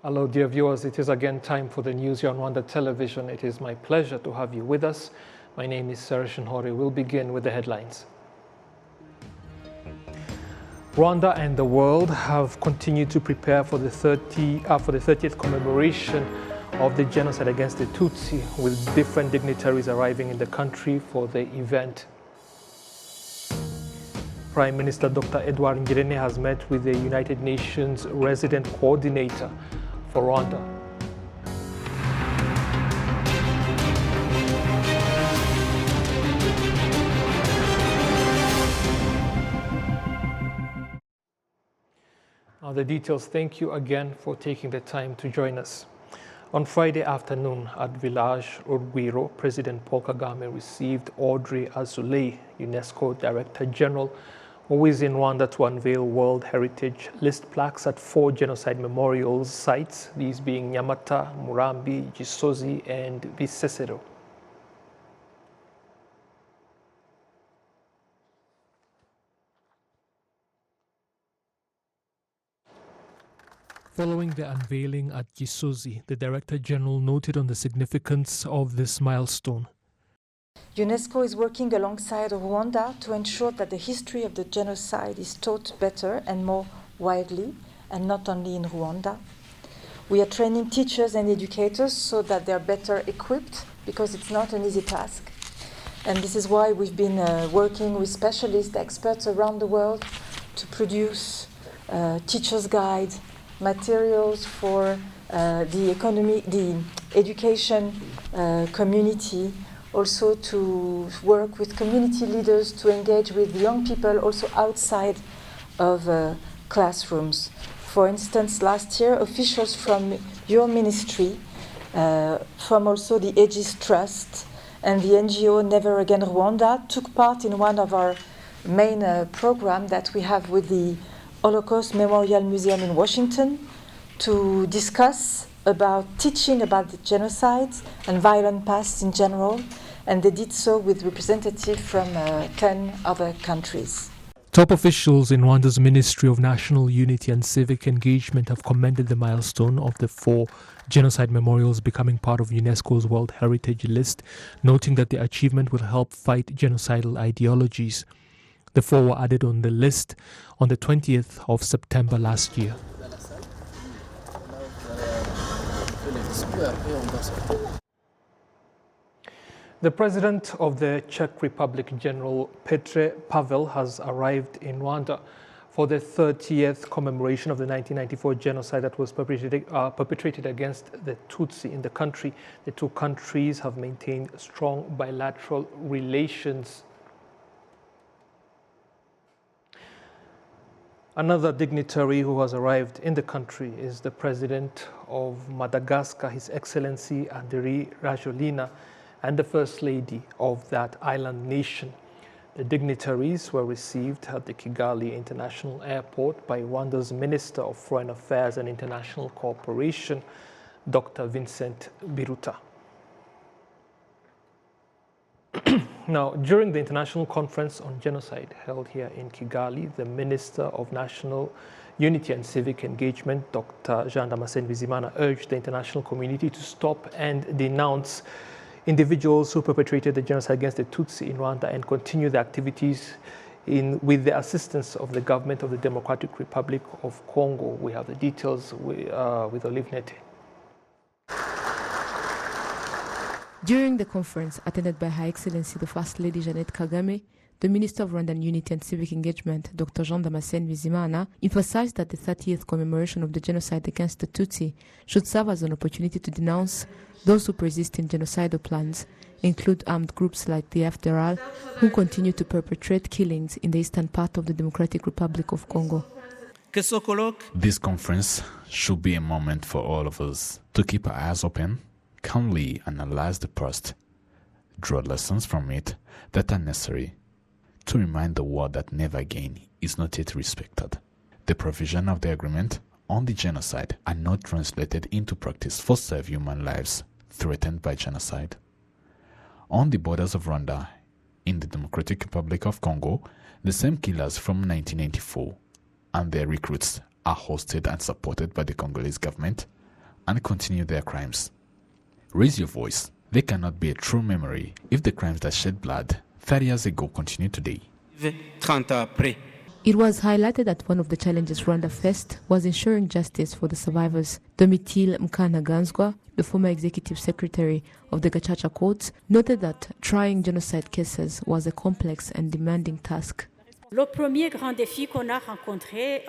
Hello, dear viewers. It is again time for the news here on Rwanda Television. It is my pleasure to have you with us. My name is Serge Hori. We'll begin with the headlines. Rwanda and the world have continued to prepare for the 30th commemoration of the genocide against the Tutsi, with different dignitaries arriving in the country for the event. Prime Minister Dr. Edouard Ngirente has met with the United Nations resident coordinator for Rwanda. Now the details. Thank you again for taking the time to join us. On Friday afternoon at Village Urugwiro, President Paul Kagame received Audrey Azoulay, UNESCO Director General, who is in Rwanda to unveil World Heritage List plaques at 4 genocide memorial sites, these being Nyamata, Murambi, Gisozi, and Bisesero. Following the unveiling at Gisozi, the Director General noted on the significance of this milestone. UNESCO is working alongside Rwanda to ensure that the history of the genocide is taught better and more widely, and not only in Rwanda. We are training teachers and educators so that they are better equipped, because it's not an easy task. And this is why we've been working with specialist experts around the world to produce teachers' guides, materials for the education community, also to work with community leaders to engage with young people also outside of classrooms. For instance, last year, officials from your ministry, from also the Aegis Trust and the NGO Never Again Rwanda, took part in one of our main programs that we have with the Holocaust Memorial Museum in Washington to discuss about teaching about the genocides and violent past in general, and they did so with representatives from 10 other countries. Top officials in Rwanda's Ministry of National Unity and Civic Engagement have commended the milestone of the 4 genocide memorials becoming part of UNESCO's World Heritage List, noting that the achievement will help fight genocidal ideologies. The 4 were added on the list on the 20th of September last year. The President of the Czech Republic, General Petr Pavel, has arrived in Rwanda for the 30th commemoration of the 1994 genocide that was perpetrated against the Tutsi in the country. The 2 countries have maintained strong bilateral relations. Another dignitary who has arrived in the country is the President of Madagascar, His Excellency Andry Rajoelina, and the First Lady of that island nation. The dignitaries were received at the Kigali International Airport by Rwanda's Minister of Foreign Affairs and International Cooperation, Dr. Vincent Biruta. Now, during the International Conference on Genocide held here in Kigali, the Minister of National Unity and Civic Engagement, Dr. Jean Damascene Bizimana, urged the international community to stop and denounce individuals who perpetrated the genocide against the Tutsi in Rwanda and continue the activities with the assistance of the government of the Democratic Republic of Congo. We have the details with Olive Nete. During the conference, attended by Her Excellency the First Lady Jeannette Kagame, the Minister of Rwandan Unity and Civic Engagement, Dr. Jean Damascene Bizimana, emphasized that the 30th commemoration of the genocide against the Tutsi should serve as an opportunity to denounce those who persist in genocidal plans, include armed groups like the FDLR, who continue to perpetrate killings in the eastern part of the Democratic Republic of Congo. This conference should be a moment for all of us to keep our eyes open, calmly analyze the past, draw lessons from it that are necessary to remind the world that never again is not yet respected. The provision of the agreement on the genocide are not translated into practice for save human lives threatened by genocide. On the borders of Rwanda, in the Democratic Republic of Congo, the same killers from 1994 and their recruits are hosted and supported by the Congolese government and continue their crimes. Raise your voice. There cannot be a true memory if the crimes that shed blood 30 years ago continue today. It was highlighted that one of the challenges Rwanda faced was ensuring justice for the survivors. Domitille Mukanaganzwa, the former executive secretary of the Gacaca courts, noted that trying genocide cases was a complex and demanding task. Le premier grand défi qu'on a rencontré,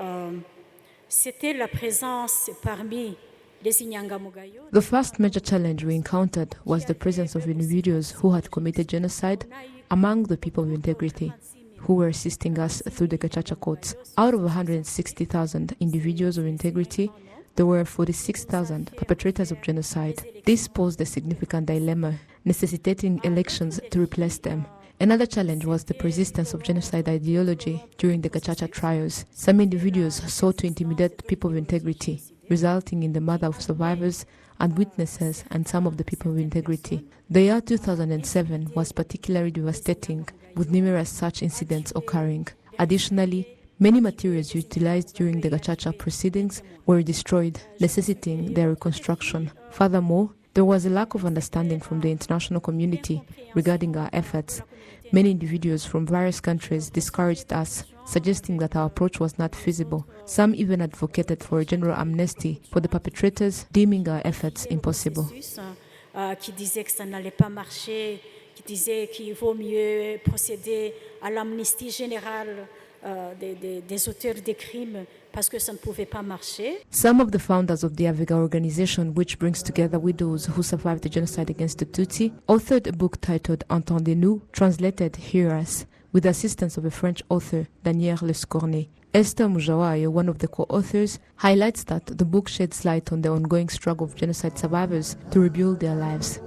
c'était la présence parmi les inyangamugayo. The first major challenge we encountered was the presence of individuals who had committed genocide among the people of integrity, who were assisting us through the Gacaca courts. Out of 160,000 individuals of integrity, there were 46,000 perpetrators of genocide. This posed a significant dilemma, necessitating elections to replace them. Another challenge was the persistence of genocide ideology during the Gacaca trials. Some individuals sought to intimidate people of integrity, resulting in the murder of survivors and witnesses and some of the people of integrity. The year 2007 was particularly devastating, with numerous such incidents occurring. Additionally, many materials utilized during the Gacaca proceedings were destroyed, necessitating their reconstruction. Furthermore, there was a lack of understanding from the international community regarding our efforts. Many individuals from various countries discouraged us, suggesting that our approach was not feasible. Some even advocated for a general amnesty for the perpetrators, deeming our efforts impossible. Qui disait que ça n'allait pas marcher, qui disait qu'il vaut mieux procéder à l'amnistie générale des auteurs des crimes parce que ça ne pouvait pas marcher. Some of the founders of the Avega organization, which brings together widows who survived the genocide against the Tutsi, authored a book titled Entendez-nous, translated Hear Us, with the assistance of a French author, Daniel Lescornet. Esther Mujawayo, one of the co-authors, highlights that the book sheds light on the ongoing struggle of genocide survivors to rebuild their lives.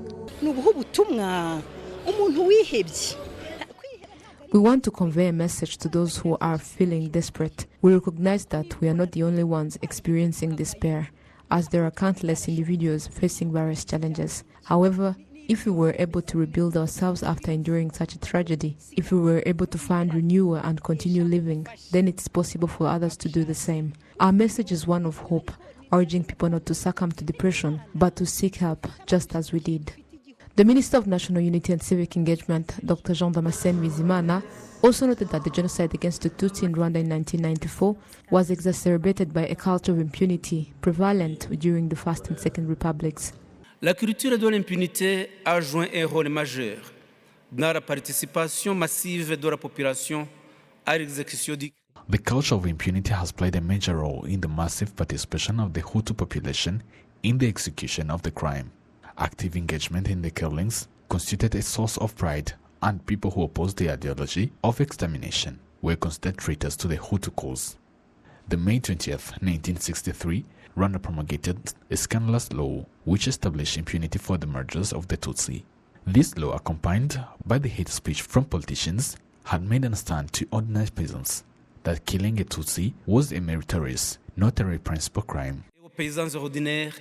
We want to convey a message to those who are feeling desperate. We recognize that we are not the only ones experiencing despair, as there are countless individuals facing various challenges. However, if we were able to rebuild ourselves after enduring such a tragedy, if we were able to find renewal and continue living, then it's possible for others to do the same. Our message is one of hope, urging people not to succumb to depression, but to seek help, just as we did. The Minister of National Unity and Civic Engagement, Dr. Jean-Damascene also noted that the genocide against the Tutsi in Rwanda in 1994 was exacerbated by a culture of impunity prevalent during the First and Second Republics. La culture de l'impunité a joué un rôle majeur dans la participation massive de la population à l'exécution du crime. The culture of impunity has played a major role in the massive participation of the Hutu population in the execution of the crime. Active engagement in the killings constituted a source of pride, and people who opposed the ideology of extermination were considered traitors to the Hutu cause. The May 20th, 1963, Rwanda promulgated a scandalous law which established impunity for the murders of the Tutsi. This law, accompanied by the hate speech from politicians, had made understand to ordinary peasants that killing a Tutsi was a meritorious, not a reprehensible crime. Aux paysans ordinaires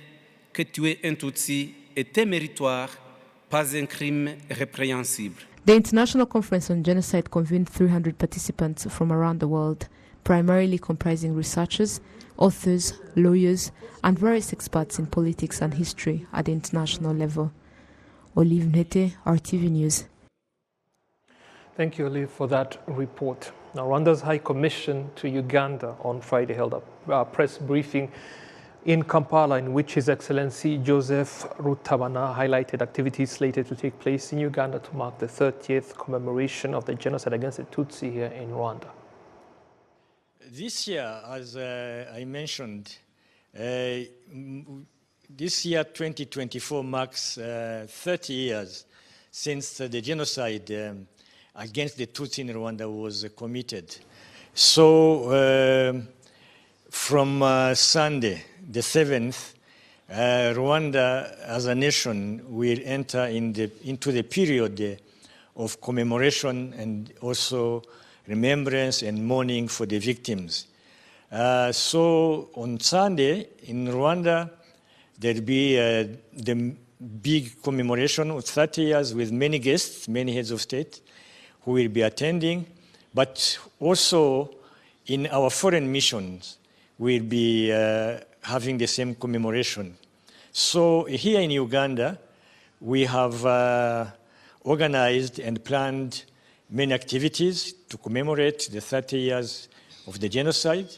que tuer un Tutsi était méritoire, pas un crime répréhensible. The International Conference on Genocide convened 300 participants from around the world, primarily comprising researchers, authors, lawyers, and various experts in politics and history at the international level. Olive Nete, RTV News. Thank you, Olive, for that report. Now, Rwanda's High Commission to Uganda on Friday held a press briefing in Kampala, in which His Excellency Joseph Rutabana highlighted activities slated to take place in Uganda to mark the 30th commemoration of the genocide against the Tutsi here in Rwanda. This year, as I mentioned, this year 2024 marks 30 years since the genocide against the Tutsi in Rwanda was committed. So from Sunday, the 7th, Rwanda as a nation will enter into the period of commemoration and also remembrance and mourning for the victims. So on Sunday in Rwanda, there'll be the big commemoration of 30 years with many guests, many heads of state who will be attending, but also in our foreign missions, we'll be having the same commemoration. So here in Uganda, we have organized and planned many activities to commemorate the 30 years of the genocide.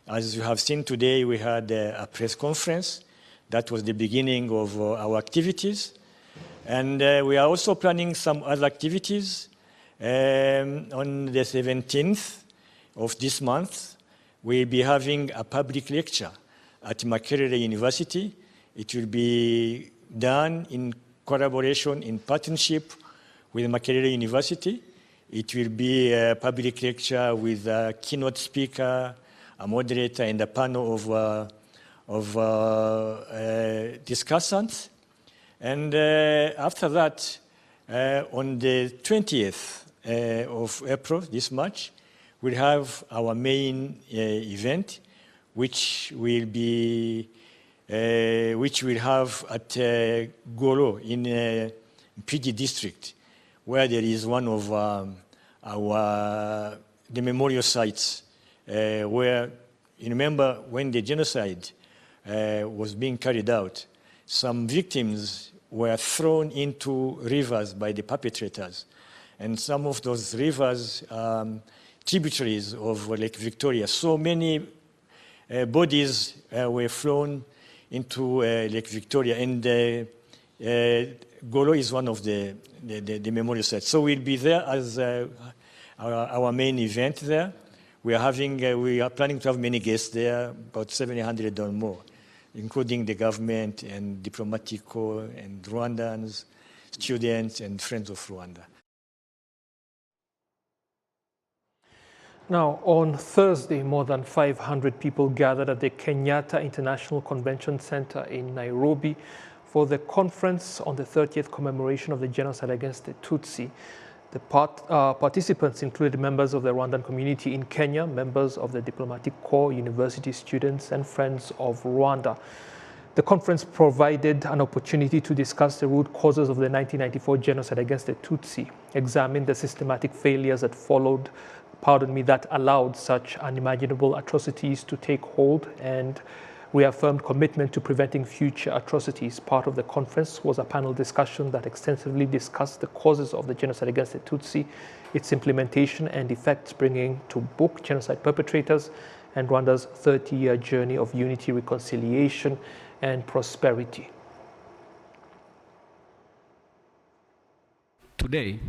As you have seen today, we had a press conference. That was the beginning of our activities. And we are also planning some other activities. On the 17th of this month, we'll be having a public lecture at Makerere University. It will be done in collaboration, in partnership with Makerere University. It will be a public lecture with a keynote speaker, a moderator, and a panel of discussants. And after that, on the 20th of April, this March, we'll have our main event, which will have at Golo in PG district, where there is one of the memorial sites where, you remember when the genocide was being carried out, some victims were thrown into rivers by the perpetrators. And some of those rivers, tributaries of Lake Victoria, so many bodies were flown into Lake Victoria, and Golo is one of the memorial sites. So we'll be there as our main event there. We are planning to have many guests there, about 700 or more, including the government and diplomatic corps and Rwandans, students and friends of Rwanda. Now, on Thursday, more than 500 people gathered at the Kenyatta International Convention Center in Nairobi for the conference on the 30th commemoration of the genocide against the Tutsi. The participants included members of the Rwandan community in Kenya, members of the diplomatic corps, university students, and friends of Rwanda. The conference provided an opportunity to discuss the root causes of the 1994 genocide against the Tutsi, examine the systematic failures that followed, that allowed such unimaginable atrocities to take hold, and reaffirmed commitment to preventing future atrocities. Part of the conference was a panel discussion that extensively discussed the causes of the genocide against the Tutsi, its implementation and effects, bringing to book genocide perpetrators and Rwanda's 30-year journey of unity, reconciliation, and prosperity. Today,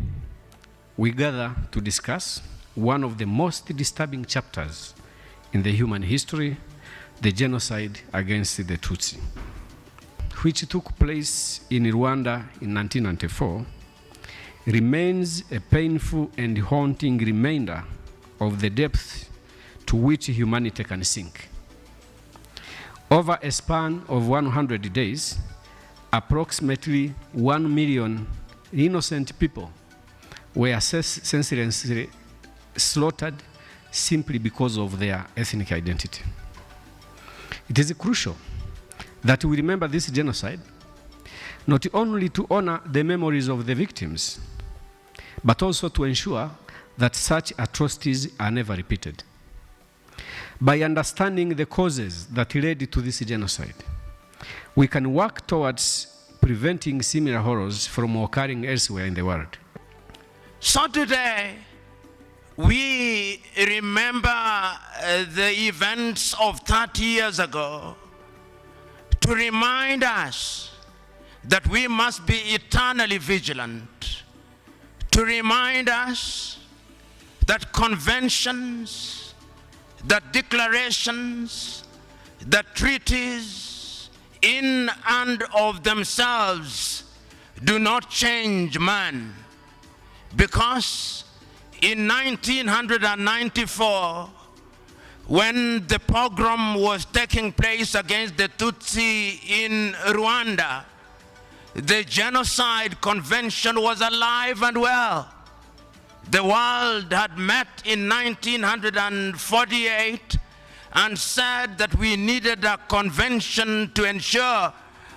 we gather to discuss one of the most disturbing chapters in the human history, the genocide against the Tutsi, which took place in Rwanda in 1994, remains a painful and haunting reminder of the depth to which humanity can sink. Over a span of 100 days, approximately 1 million innocent people were senselessly slaughtered simply because of their ethnic identity. It is crucial that we remember this genocide, not only to honor the memories of the victims, but also to ensure that such atrocities are never repeated. By understanding the causes that led to this genocide, we can work towards preventing similar horrors from occurring elsewhere in the world. So today, we remember the events of 30 years ago to remind us that we must be eternally vigilant, to remind us that conventions, that declarations, that treaties in and of themselves do not change man, because in 1994, when the pogrom was taking place against the Tutsi in Rwanda, the Genocide Convention was alive and well. The world had met in 1948 and said that we needed a convention to ensure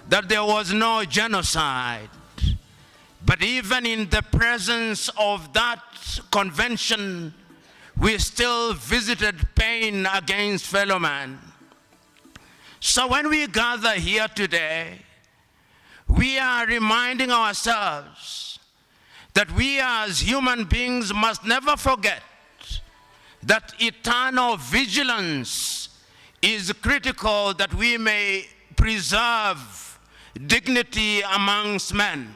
that there was no genocide. But even in the presence of that convention, we still visited pain against fellow man. So when we gather here today, we are reminding ourselves that we as human beings must never forget that eternal vigilance is critical, that we may preserve dignity amongst men.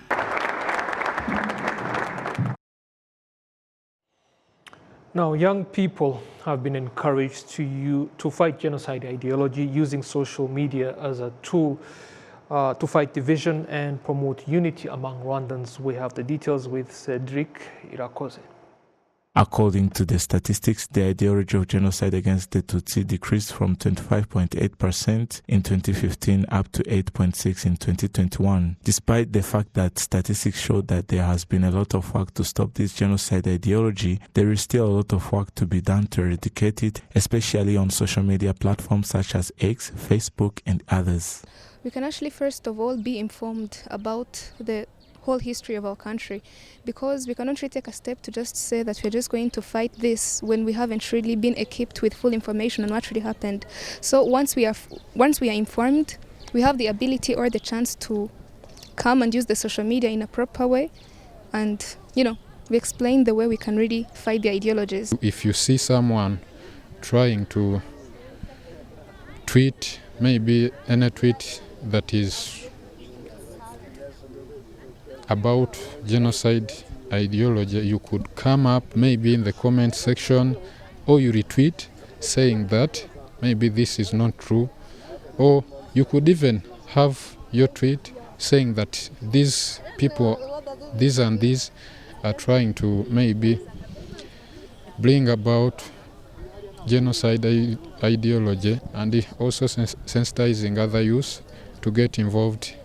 Now, young people have been encouraged to fight genocide ideology using social media as a tool to fight division and promote unity among Rwandans. We have the details with Cedric Irakoze. According to the statistics, the ideology of genocide against the Tutsi decreased from 25.8% in 2015 up to 8.6% in 2021. Despite the fact that statistics show that there has been a lot of work to stop this genocide ideology, there is still a lot of work to be done to eradicate it, especially on social media platforms such as X, Facebook, and others. We can actually first of all be informed about the whole history of our country, because we cannot really take a step to just say that we're just going to fight this when we haven't really been equipped with full information on what really happened. So once we are informed, we have the ability or the chance to come and use the social media in a proper way, and we explain the way we can really fight the ideologies. If you see someone trying to tweet, maybe any tweet that is about genocide ideology, you could come up maybe in the comment section, or you retweet saying that maybe this is not true, or you could even have your tweet saying that these people, these and these, are trying to maybe bring about genocide ideology, and also sensitizing other youth to get involved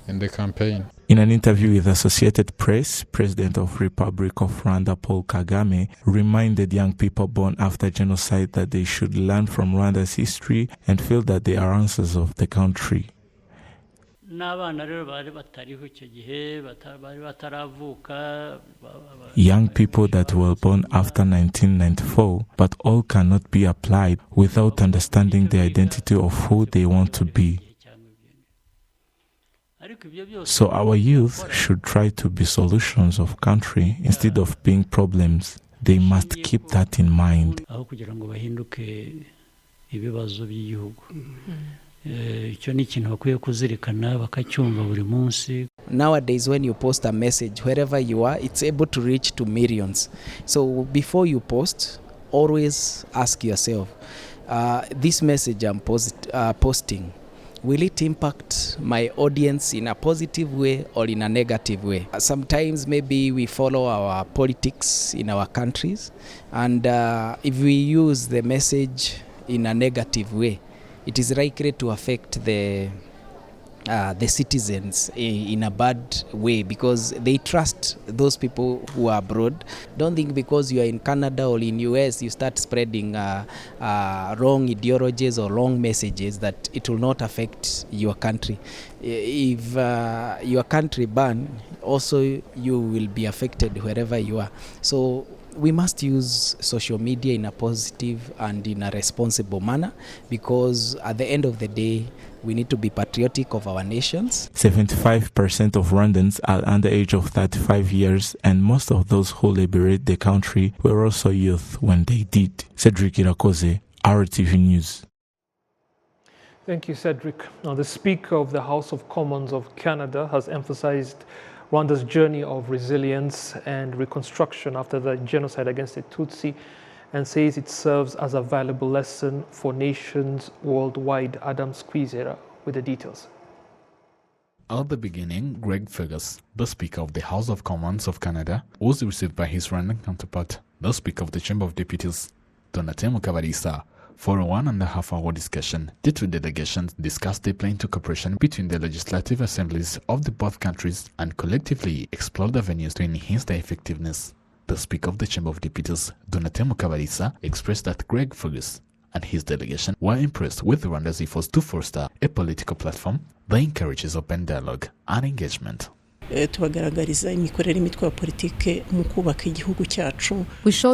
in the campaign. In an interview with Associated Press, President of Republic of Rwanda, Paul Kagame, reminded young people born after genocide that they should learn from Rwanda's history and feel that they are answers of the country. Young people that were born after 1994, but all cannot be applied without understanding the identity of who they want to be. So our youth should try to be solutions of country instead of being problems. They must keep that in mind. Nowadays, when you post a message, wherever you are, it's able to reach to millions. So before you post, always ask yourself, this message I'm posting, will it impact my audience in a positive way or in a negative way? Sometimes maybe we follow our politics in our countries, and if we use the message in a negative way, it is likely to affect the citizens in a bad way, because they trust those people who are abroad. Don't think because you are in Canada or in US you start spreading wrong ideologies or wrong messages that it will not affect your country. If your country ban, also you will be affected wherever you are. So we must use social media in a positive and in a responsible manner, because at the end of the day, we need to be patriotic of our nations. 75% of Rwandans are under the age of 35 years, and most of those who liberate the country were also youth when they did. Cedric Irakoze, RwandaTV News. Thank you, Cedric. Now, the Speaker of the House of Commons of Canada has emphasized Rwanda's journey of resilience and reconstruction after the genocide against the Tutsi, and says it serves as a valuable lesson for nations worldwide. Adam Squeezera with the details. At the beginning, Greg Fergus, the Speaker of the House of Commons of Canada, was received by his Rwandan counterpart, the Speaker of the Chamber of Deputies, Donatien Mukabalisa, for a 1.5-hour discussion. The two delegations discussed the plan to cooperation between the legislative assemblies of the both countries and collectively explored avenues to enhance their effectiveness. The Speaker of the Chamber of Deputies, Donatien Mukabalisa, expressed that Greg Fergus and his delegation were impressed with Rwanda's efforts to foster a political platform that encourages open dialogue and engagement. We showed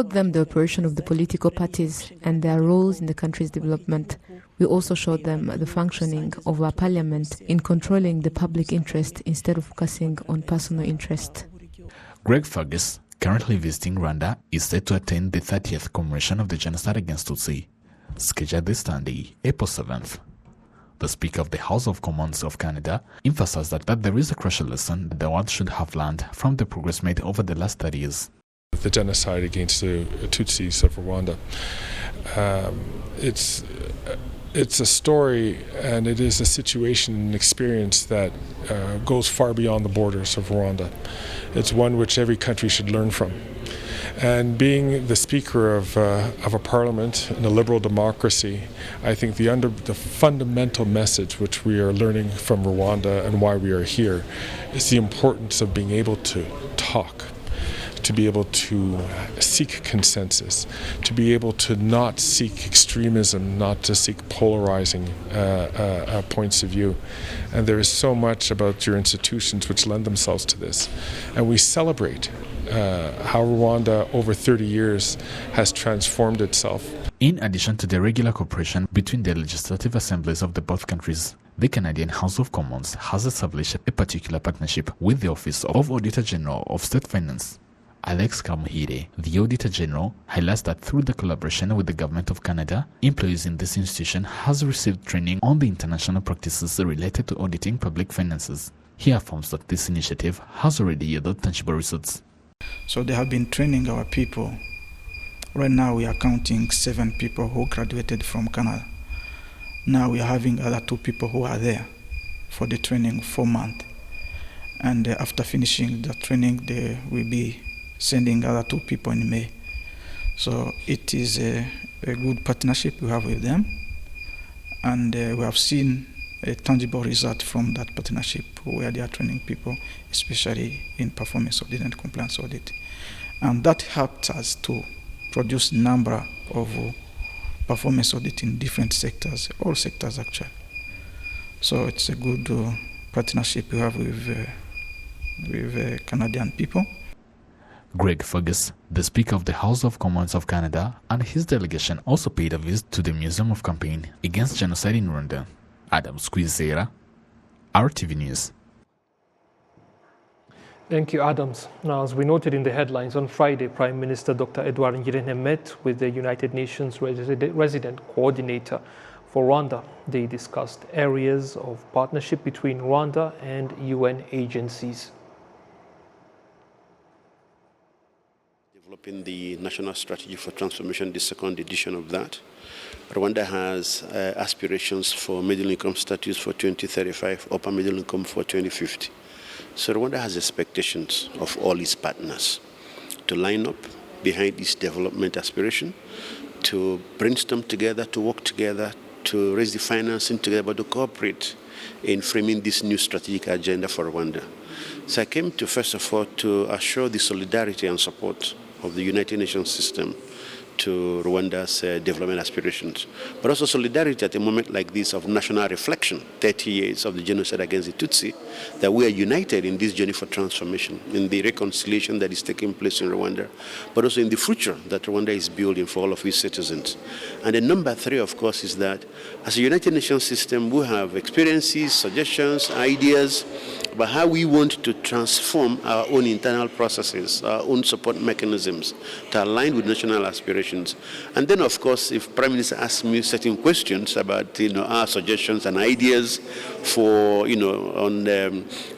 them the operation of the political parties and their roles in the country's development. We also showed them the functioning of our parliament in controlling the public interest instead of focusing on personal interest. Greg Fergus, currently visiting Rwanda, is set to attend the 30th commemoration of the genocide against Tutsi, scheduled this Sunday, April 7th. The Speaker of the House of Commons of Canada emphasized that there is a crucial lesson that the world should have learned from the progress made over the last 30 years. The genocide against the Tutsis of Rwanda. It's a story, and it is a situation and experience that goes far beyond the borders of Rwanda. It's one which every country should learn from. And being the Speaker of a parliament in a liberal democracy, I think the fundamental message which we are learning from Rwanda and why we are here is the importance of being able to talk, to be able to seek consensus, to be able to not seek extremism, not to seek polarizing points of view. And there is so much about your institutions which lend themselves to this. And we celebrate how Rwanda over 30 years has transformed itself. In addition to the regular cooperation between the legislative assemblies of the both countries, the Canadian House of Commons has established a particular partnership with the Office of Auditor General of State Finance. Alex Kamuhire, the Auditor General, highlights that through the collaboration with the Government of Canada, employees in this institution has received training on the international practices related to auditing public finances. He affirms that this initiative has already yielded tangible results. So they have been training our people. Right now we are counting 7 people who graduated from Canada. Now we are having other 2 people who are there for the training 4 months. And after finishing the training, they will be sending other 2 people in May. So it is a good partnership we have with them, and we have seen a tangible result from that partnership where they are training people, especially in performance audit and compliance audit. And that helped us to produce a number of performance audit in different sectors, all sectors actually. So it's a good partnership we have with Canadian people. Greg Fergus, the Speaker of the House of Commons of Canada, and his delegation also paid a visit to the Museum of Campaign Against Genocide in Rwanda. Adam Squizera, RTV News. Thank you, Adams. Now, as we noted in the headlines, on Friday, Prime Minister Dr. Edouard Ngirente met with the United Nations resident coordinator for Rwanda. They discussed areas of partnership between Rwanda and UN agencies. Developing the National Strategy for Transformation, the second edition of that. Rwanda has aspirations for middle income status for 2035, upper middle income for 2050. So Rwanda has expectations of all its partners to line up behind its development aspiration, to brainstorm together, to work together, to raise the financing together, but to cooperate in framing this new strategic agenda for Rwanda. So I came to, first of all, to assure the solidarity and support of the United Nations system to Rwanda's development aspirations, but also solidarity at a moment like this of national reflection, 30 years of the genocide against the Tutsi, that we are united in this journey for transformation, in the reconciliation that is taking place in Rwanda, but also in the future that Rwanda is building for all of its citizens. And then number 3, of course, is that as a United Nations system, we have experiences, suggestions, ideas about how we want to transform our own internal processes, our own support mechanisms to align with national aspirations. And then, of course, if Prime Minister asks me certain questions about, our suggestions and ideas for, on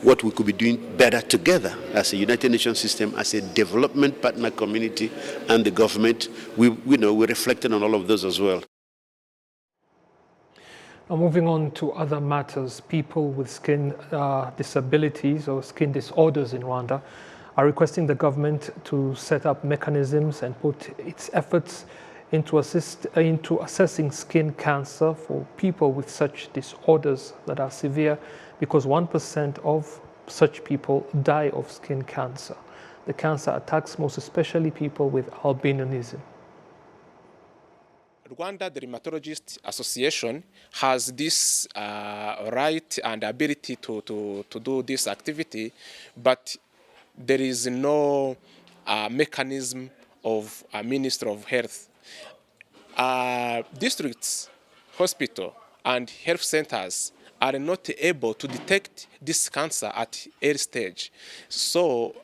what we could be doing better together as a United Nations system, as a development partner community and the government, we reflected on all of those as well. Now, moving on to other matters, people with skin disabilities or skin disorders in Rwanda are requesting the government to set up mechanisms and put its efforts into assessing skin cancer for people with such disorders that are severe, because 1% of such people die of skin cancer. The cancer attacks most especially people with albinism. Rwanda, the Rheumatologist Association, has this right and ability to do this activity, but there is no mechanism of a Minister of Health. Districts hospital and health centers are not able to detect this cancer at early stage. So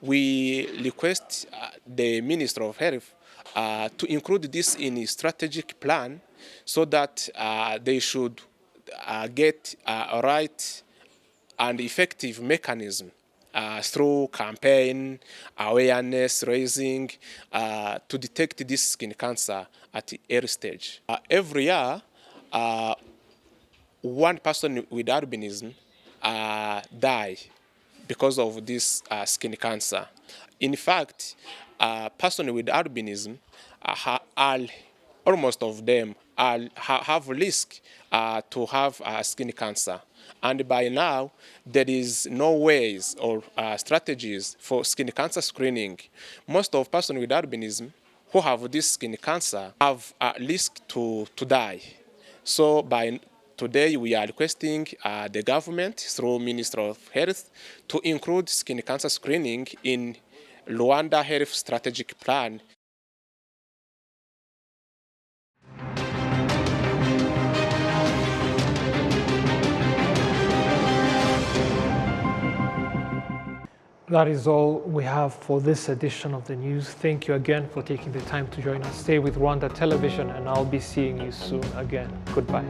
we request the Minister of Health to include this in a strategic plan so that they should get a right and effective mechanism through campaign, awareness raising, to detect this skin cancer at the early stage. Every year, one person with albinism die because of this skin cancer. In fact, person with albinism, almost of them have risk to have skin cancer. And by now, there is no ways or strategies for skin cancer screening. Most of persons with albinism who have this skin cancer have a risk to die. So by today, we are requesting the government through Ministry of Health to include skin cancer screening in Rwanda Health Strategic Plan. That is all we have for this edition of the news. Thank you again for taking the time to join us. Stay with Rwanda Television, and I'll be seeing you soon again. Goodbye.